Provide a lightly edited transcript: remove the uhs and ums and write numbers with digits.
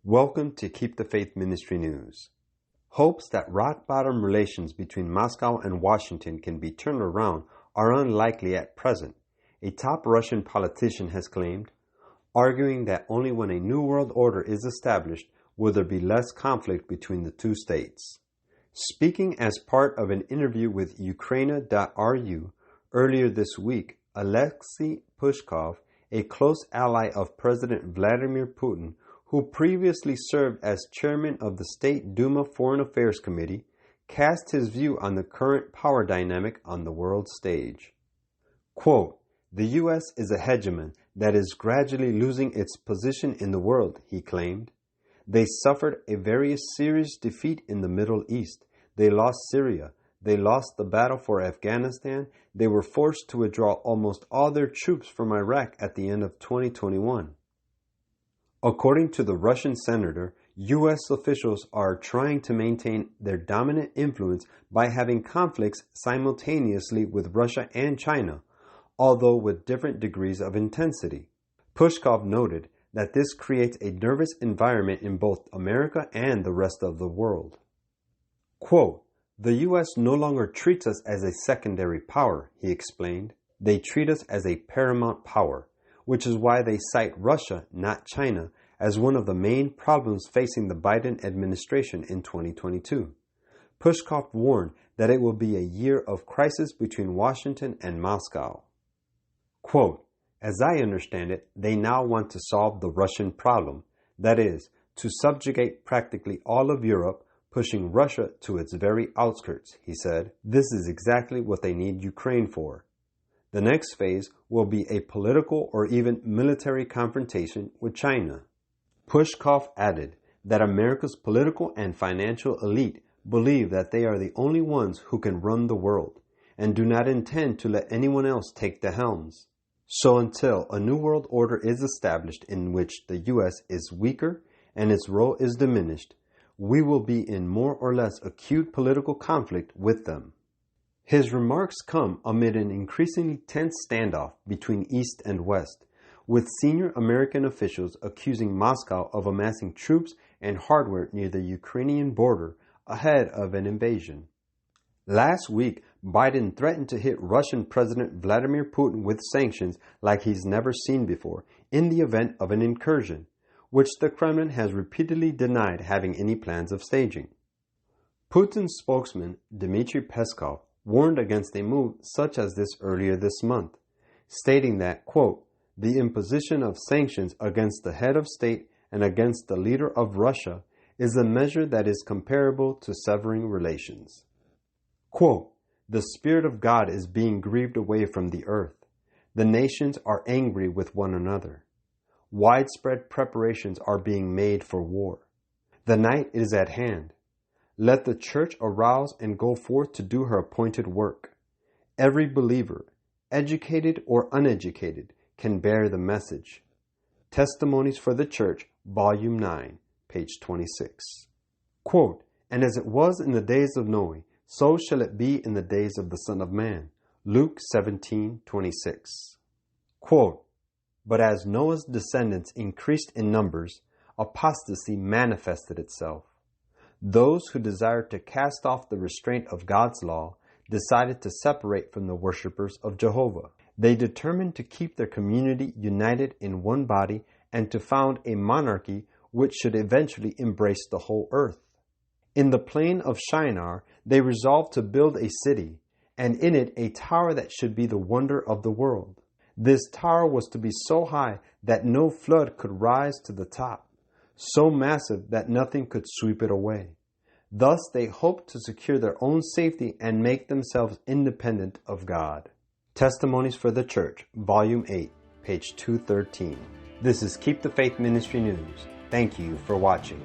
Welcome to Keep the Faith Ministry News. Hopes that rock-bottom relations between Moscow and Washington can be turned around are unlikely at present, a top Russian politician has claimed, arguing that only when a new world order is established will there be less conflict between the two states. Speaking as part of an interview with Ukraina.ru earlier this week, Alexei Pushkov, a close ally of President Vladimir Putin, who previously served as chairman of the State Duma Foreign Affairs Committee, cast his view on the current power dynamic on the world stage. Quote, "The U.S. is a hegemon that is gradually losing its position in the world," he claimed. "They suffered a very serious defeat in the Middle East. They lost Syria. They lost the battle for Afghanistan. They were forced to withdraw almost all their troops from Iraq at the end of 2021. According to the Russian senator, U.S. officials are trying to maintain their dominant influence by having conflicts simultaneously with Russia and China, although with different degrees of intensity." Pushkov noted that this creates a nervous environment in both America and the rest of the world. Quote, "The U.S. no longer treats us as a secondary power," he explained. "They treat us as a paramount power, which is why they cite Russia, not China, as one of the main problems facing the Biden administration in 2022. Pushkov warned that it will be a year of crisis between Washington and Moscow. Quote, "As I understand it, they now want to solve the Russian problem, that is, to subjugate practically all of Europe, pushing Russia to its very outskirts," he said. "This is exactly what they need Ukraine for. The next phase will be a political or even military confrontation with China." Pushkov added that America's political and financial elite believe that they are the only ones who can run the world and do not intend to let anyone else take the helms. So until a new world order is established in which the U.S. is weaker and its role is diminished, we will be in more or less acute political conflict with them. His remarks come amid an increasingly tense standoff between East and West, with senior American officials accusing Moscow of amassing troops and hardware near the Ukrainian border ahead of an invasion. Last week, Biden threatened to hit Russian President Vladimir Putin with sanctions like he's never seen before in the event of an incursion, which the Kremlin has repeatedly denied having any plans of staging. Putin's spokesman, Dmitry Peskov, warned against a move such as this earlier this month, stating that, quote, "The imposition of sanctions against the head of state and against the leader of Russia is a measure that is comparable to severing relations." Quote, "The Spirit of God is being grieved away from the earth. The nations are angry with one another. Widespread preparations are being made for war. The night is at hand. Let the church arouse and go forth to do her appointed work. Every believer, educated or uneducated, can bear the message." Testimonies for the Church, Volume 9, page 26. Quote, "And as it was in the days of Noah, so shall it be in the days of the Son of Man." Luke 17:26. Quote, "But as Noah's descendants increased in numbers, apostasy manifested itself. Those who desired to cast off the restraint of God's law decided to separate from the worshippers of Jehovah. They determined to keep their community united in one body and to found a monarchy which should eventually embrace the whole earth. In the plain of Shinar, they resolved to build a city, and in it a tower that should be the wonder of the world. This tower was to be so high that no flood could rise to the top, so massive that nothing could sweep it away. Thus they hoped to secure their own safety and make themselves independent of God." Testimonies for the Church, Volume 8, page 213. This is Keep the Faith Ministry News. Thank you for watching.